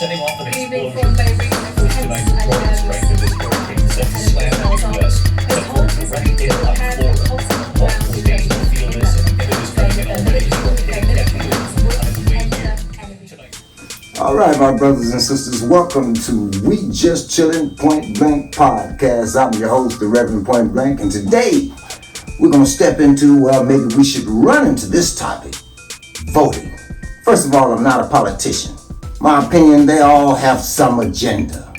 setting off an explosion. Tonight's reporting strength of this hurricane set to slam the U.S. and of course right in on Florida. Multiple states will feel this, and it is coming in already. Hurricane Katrina on its way here tonight. All right, my brothers and sisters, welcome to We Just Chillin' Point Blank Podcast. I'm your host, the Reverend Point Blank, and today we're going to step into, well, maybe we should run into this topic, voting. First of all, I'm not a politician. My opinion, they all have some agenda.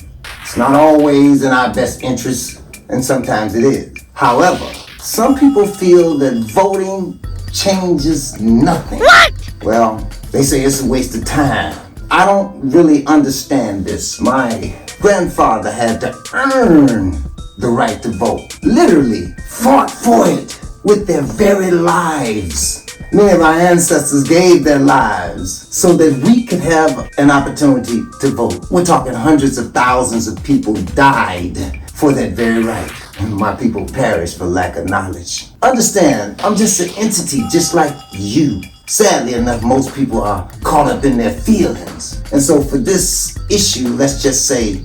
It's not always in our best interest, and sometimes it is. However, some people feel that voting changes nothing. What? Well, they say it's a waste of time. I don't really understand this. My grandfather had to earn the right to vote. Literally fought for it with their very lives. Many of our ancestors gave their lives so that we could have an opportunity to vote. We're talking hundreds of thousands of people died for that very right. And my people perished for lack of knowledge. Understand, I'm just an entity just like you. Sadly enough, most people are caught up in their feelings. And so for this issue, let's just say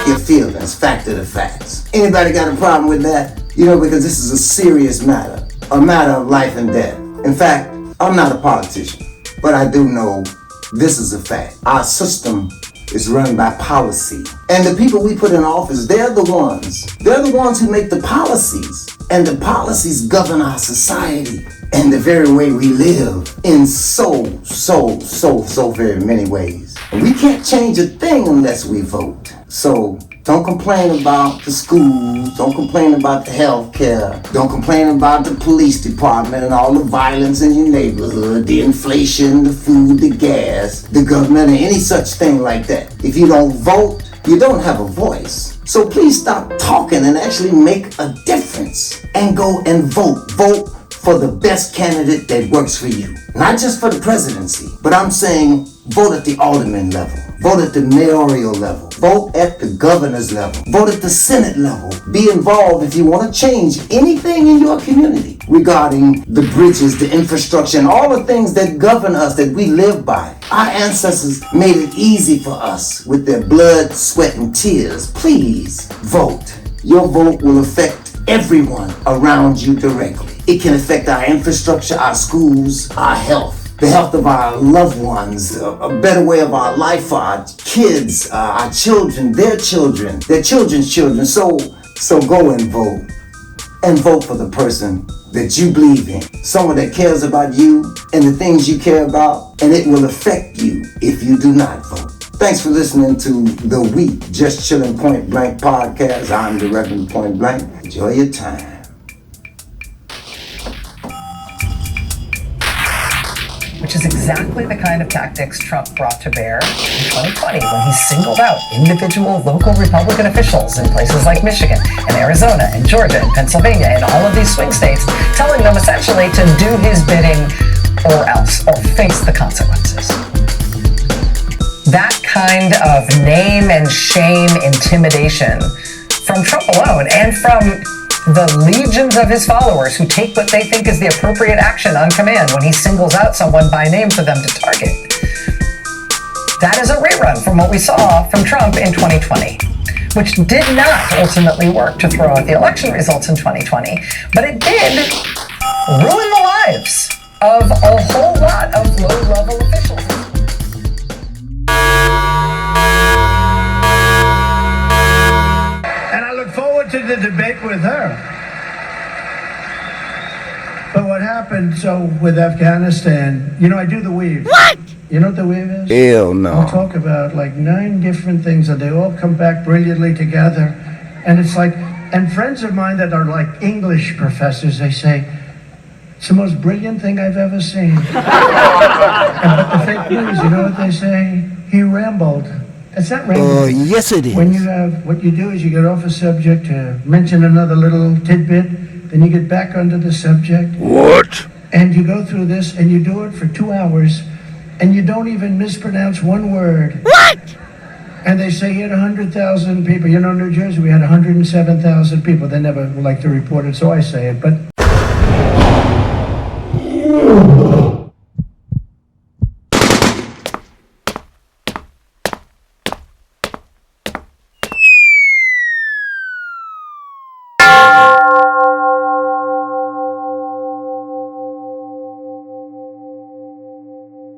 your feelings, fact of the facts. Anybody got a problem with that? You know, because this is a serious matter, a matter of life and death. In fact, I'm not a politician, but I do know this is a fact. Our system is run by policy. And the people we put in office, they're the ones who make the policies. And the policies govern our society and the very way we live in so very many ways. And we can't change a thing unless we vote. So don't complain about the schools, don't complain about the health care, don't complain about the police department and all the violence in your neighborhood, the inflation, the food, the gas, the government, or any such thing like that. If you don't vote, you don't have a voice. So please stop talking and actually make a difference and go and vote. Vote for the best candidate that works for you. Not just for the presidency, but I'm saying vote at the alderman level. Vote at the mayoral level. Vote at the governor's level. Vote at the Senate level. Be involved if you want to change anything in your community regarding the bridges, the infrastructure, and all the things that govern us that we live by. Our ancestors made it easy for us with their blood, sweat, and tears. Please vote. Your vote will affect everyone around you directly. It can affect our infrastructure, our schools, our health. The health of our loved ones, a better way of our life for our kids, our children, their children's children. So go and vote for the person that you believe in, someone that cares about you and the things you care about, and it will affect you if you do not vote. Thanks for listening to the We Just Chillin' Point Blank Podcast. I'm the Reverend Point Blank. Enjoy your time. Which is exactly the kind of tactics Trump brought to bear in 2020 when he singled out individual local Republican officials in places like Michigan and Arizona and Georgia and Pennsylvania and all of these swing states, telling them essentially to do his bidding or else, or face the consequences. That kind of name and shame intimidation from Trump alone and from the legions of his followers who take what they think is the appropriate action on command when he singles out someone by name for them to target. That is a rerun from what we saw from Trump in 2020, which did not ultimately work to throw out the election results in 2020, but it did ruin the lives of a whole lot of low-level officials. To the debate with her. But what happened, with Afghanistan, I do the weave. What? You know what the weave is? Hell no. I'll talk about 9 different things and they all come back brilliantly together. And it's and friends of mine that are like English professors, they say, it's the most brilliant thing I've ever seen. But the fake news, you know what they say? He rambled. It's not rambling. Yes it is. What you do is you get off a subject to mention another little tidbit, then you get back onto the subject. What? And you go through this and you do it for 2 hours and you don't even mispronounce one word. What? And they say you had 100,000 people. New Jersey, we had 107,000 people. They never like to report it, so I say it. But